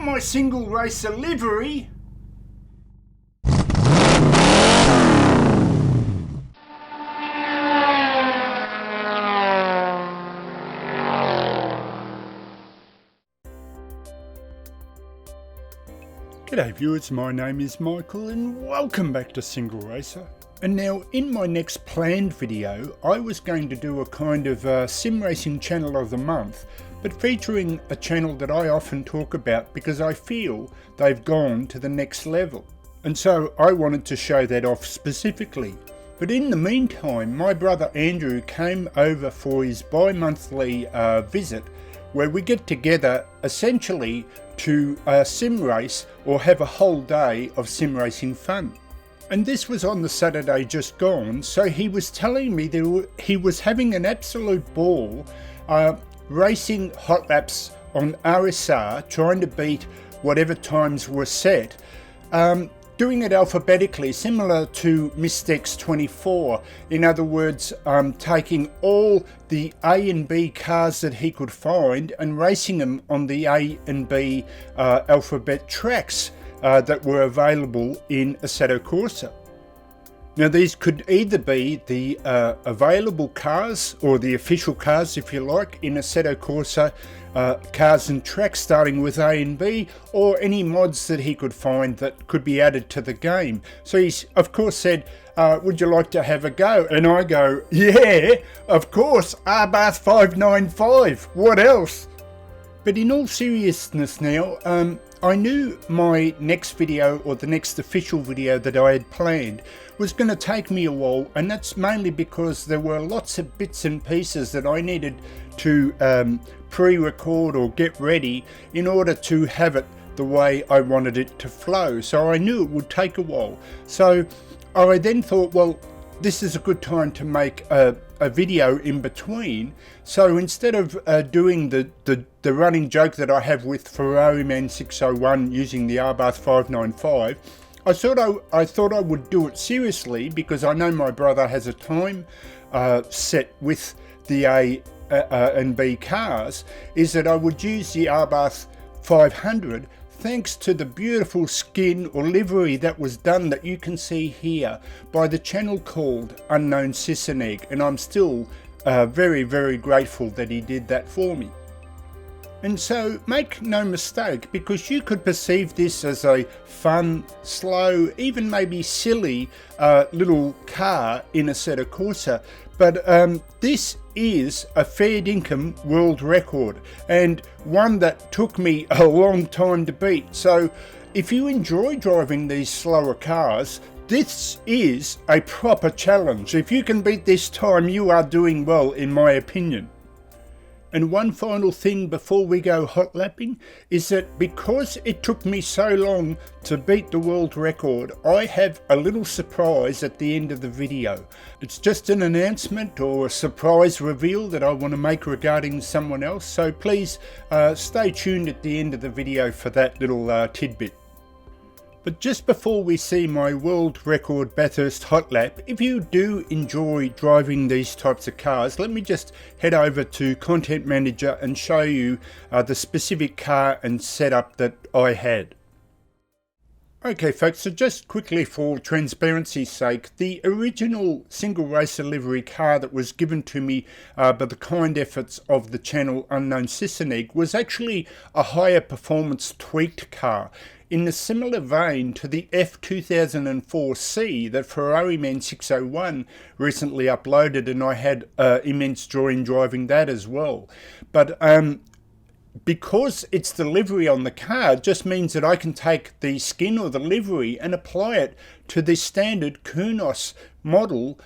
on my SingleRacer livery. G'day viewers, my name is Michael and welcome back to SingleRacer. And now in my next planned video I was going to do a kind of sim racing channel of the month, but featuring a channel that I often talk about because I feel they've gone to the next level. And so I wanted to show that off specifically. But in the meantime, my brother Andrew came over for his bi-monthly visit, where we get together essentially to sim race or have a whole day of sim racing fun. And this was on the Saturday just gone, so he was telling me that he was having an absolute ball racing Hotlaps on RSR, trying to beat whatever times were set, doing it alphabetically, similar to Mystex 24. In other words, taking all the A and B cars that he could find and racing them on the A and B alphabet tracks that were available in Assetto Corsa. Now these could either be the available cars or the official cars, if you like, in Assetto Corsa cars and tracks starting with A and B, or any mods that he could find that could be added to the game. So he's of course said, would you like to have a go? And I go, yeah, of course, RSR 595, what else? But in all seriousness now, I knew my next video, or the next official video that I had planned, was going to take me a while, and that's mainly because there were lots of bits and pieces that I needed to pre-record or get ready in order to have it the way I wanted it to flow. So I knew it would take a while. So I then thought, well, this is a good time to make a video in between. So instead of doing the running joke that I have with Ferrari 601 using the RSR 595, I thought I would do it seriously, because I know my brother has a time set with the A and B cars, is that I would use the RSR 500 thanks to the beautiful skin or livery that was done, that you can see here, by the channel called Unknown Sissenegg, and I'm still very, very grateful that he did that for me. And so make no mistake, because you could perceive this as a fun, slow, even maybe silly little car in Assetto Corsa, but this is a fair dinkum world record, and one that took me a long time to beat. So if you enjoy driving these slower cars, this is a proper challenge. If you can beat this time, you are doing well, in my opinion. And one final thing before we go hot lapping is that because it took me so long to beat the world record, I have a little surprise at the end of the video. It's just an announcement or a surprise reveal that I want to make regarding someone else, so please stay tuned at the end of the video for that little tidbit. But just before we see my world record Bathurst hot lap, if you do enjoy driving these types of cars, let me just head over to Content Manager and show you the specific car and setup that I had. Okay folks, so just quickly for transparency's sake, the original SingleRacer livery car that was given to me by the kind efforts of the channel Unknown Sissenegg was actually a higher performance tweaked car, in a similar vein to the F2004C that Ferrari 601 recently uploaded, and I had immense joy in driving that as well. But because it's the livery on the car, it just means that I can take the skin or the livery and apply it to the standard Kunos model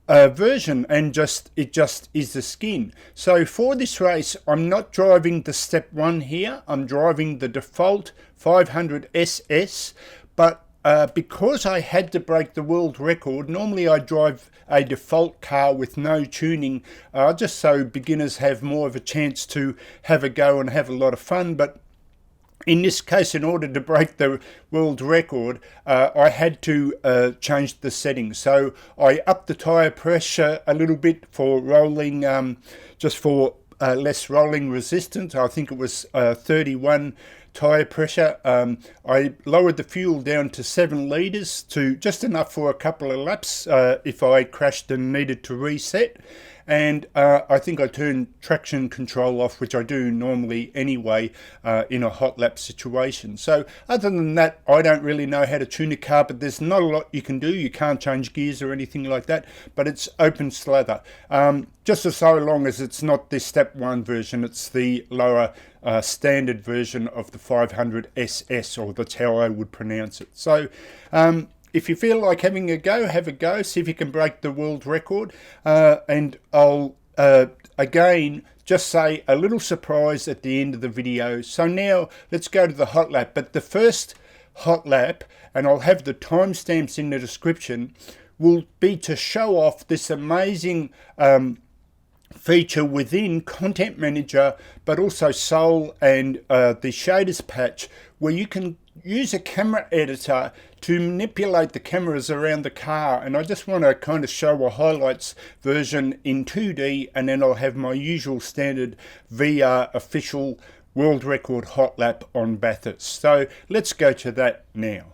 version, and it just is the skin. So for this race, I'm not driving the step 1 here, I'm driving the default 500 SS, but because I had to break the world record, normally I drive a default car with no tuning, just so beginners have more of a chance to have a go and have a lot of fun. But in this case, in order to break the world record, I had to change the settings. So I upped the tyre pressure a little bit for rolling, just for less rolling resistance. I think it was 31 tyre pressure. I lowered the fuel down to 7 litres, to just enough for a couple of laps if I crashed and needed to reset. And I think I turned traction control off, which I do normally anyway in a hot lap situation. So other than that, I don't really know how to tune a car, but there's not a lot you can do. You can't change gears or anything like that, but it's open slather. Just as so long as it's not the step 1 version, it's the lower standard version of the 500 SS, or that's how I would pronounce it. So if you feel like having a go, have a go, see if you can break the world record. And I'll again just say a little surprise at the end of the video. So now let's go to the hot lap. But the first hot lap, and I'll have the timestamps in the description, will be to show off this amazing feature within Content Manager, but also Soul and the shaders patch, where you can use a camera editor to manipulate the cameras around the car. And I just want to kind of show a highlights version in 2D, and then I'll have my usual standard VR official world record hot lap on Bathurst. So let's go to that now.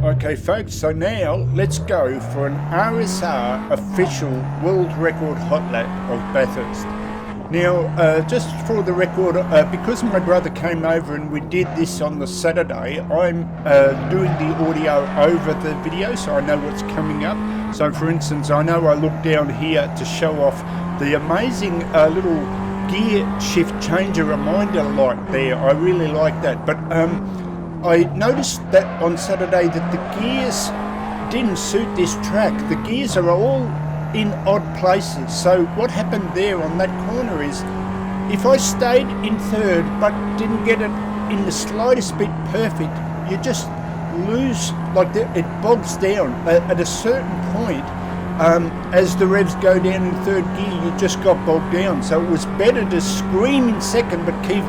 Okay folks, so now let's go for an RSR official world record hot lap of Bathurst. Now, just for the record, because my brother came over and we did this on the Saturday, I'm doing the audio over the video so I know what's coming up. So for instance, I know I look down here to show off the amazing little gear shift changer reminder light there. I really like that. But I noticed that on Saturday that the gears didn't suit this track. The gears are all in odd places. So what happened there on that corner is, if I stayed in third but didn't get it in the slightest bit perfect, you just lose, like it bogs down at a certain point. As the revs go down in third gear, you just got bogged down. So it was better to scream in second but keep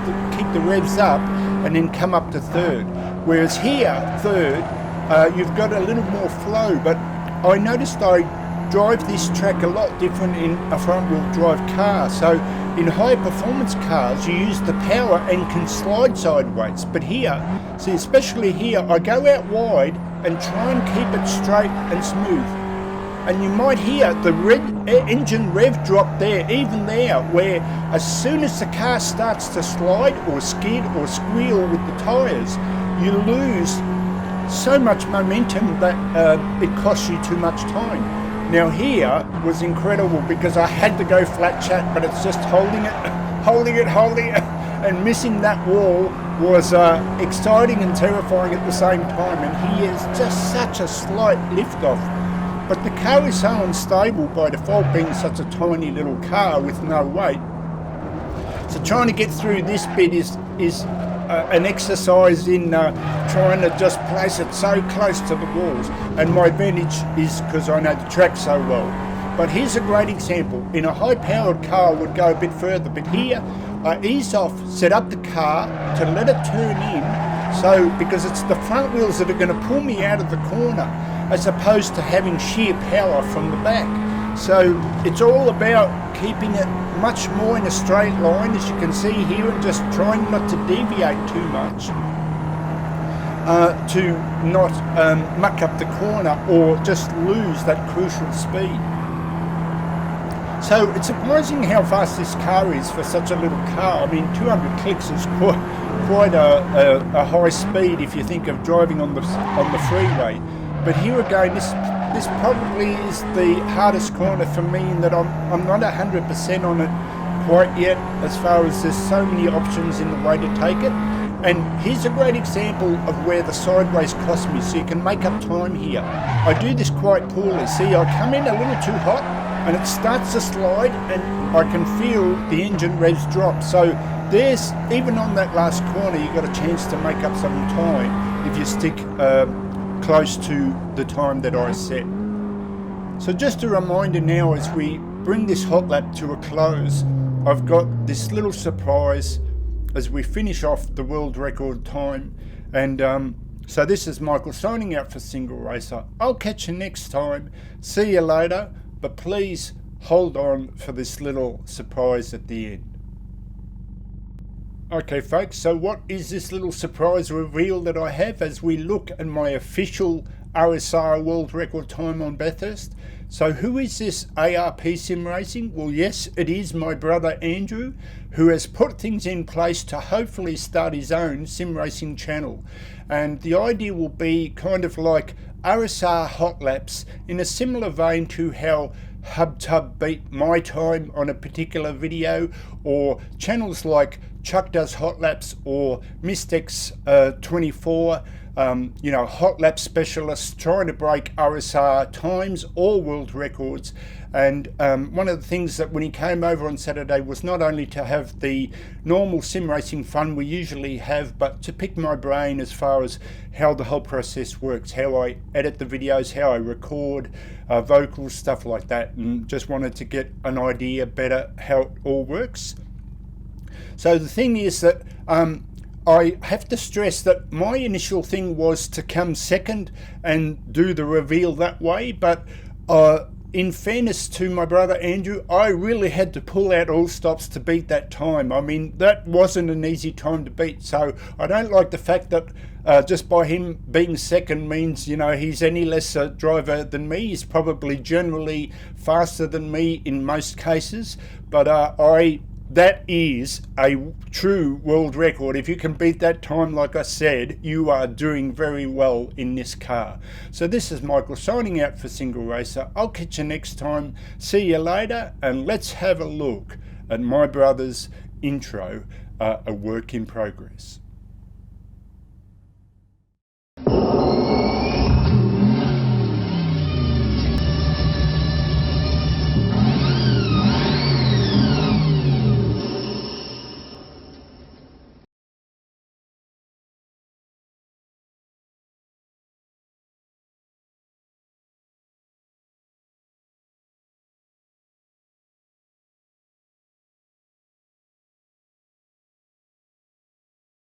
the revs up and then come up to third. Whereas here, third, you've got a little more flow. But I noticed I drive this track a lot different in a front wheel drive car. So in high performance cars, you use the power and can slide sideways. But here, see, especially here, I go out wide and try and keep it straight and smooth. And you might hear the engine rev drop there, even there, where as soon as the car starts to slide or skid or squeal with the tyres, you lose so much momentum that it costs you too much time. Now here was incredible because I had to go flat chat, but it's just holding it, and missing that wall was exciting and terrifying at the same time. And he is just such a slight lift off. But the car is so unstable by default, being such a tiny little car with no weight. So trying to get through this bit is an exercise in trying to just place it so close to the walls. And my advantage is because I know the track so well. But here's a great example. In a high-powered car, I would go a bit further. But here, I ease off, set up the car to let it turn in. So, because it's the front wheels that are going to pull me out of the corner, as opposed to having sheer power from the back. So it's all about keeping it much more in a straight line, as you can see here, and just trying not to deviate too much, to not muck up the corner or just lose that crucial speed. So it's surprising how fast this car is for such a little car. I mean, 200 clicks is quite a high speed if you think of driving on the freeway. But here again, this probably is the hardest corner for me, in that I'm not 100% on it quite yet, as far as there's so many options in the way to take it. And here's a great example of where the sideways cost me, so you can make up time here. I do this quite poorly. See, I come in a little too hot and it starts to slide, and I can feel the engine revs drop. So there's, even on that last corner, you've got a chance to make up some time if you stick close to the time that I set. So just a reminder now, as we bring this hot lap to a close, I've got this little surprise as we finish off the world record time. And so this is Michael signing out for SingleRacer. I'll catch you next time. See you later, but please hold on for this little surprise at the end. Okay folks, so what is this little surprise reveal that I have as we look at my official RSR world record time on Bathurst? So who is this ARP Sim Racing? Well, yes, it is my brother Andrew, who has put things in place to hopefully start his own sim racing channel. And the idea will be kind of like RSR Hotlaps, in a similar vein to how HubTub beat my time on a particular video, or channels like Chuck Does Hotlaps or Mystex 24 you know, Hotlap specialist trying to break RSR times or world records. And one of the things that when he came over on Saturday was not only to have the normal sim racing fun we usually have, but to pick my brain as far as how the whole process works, how I edit the videos, how I record vocals, stuff like that, and just wanted to get an idea better how it all works. So the thing is that I have to stress that my initial thing was to come second and do the reveal that way, but in fairness to my brother Andrew, I really had to pull out all stops to beat that time. I mean, that wasn't an easy time to beat, so I don't like the fact that just by him being second means, you know, he's any less a driver than me. He's probably generally faster than me in most cases, but that is a true world record. If you can beat that time, like I said, you are doing very well in this car. So this is Michael signing out for SingleRacer. I'll catch you next time. See you later, and let's have a look at my brother's intro, a work in progress.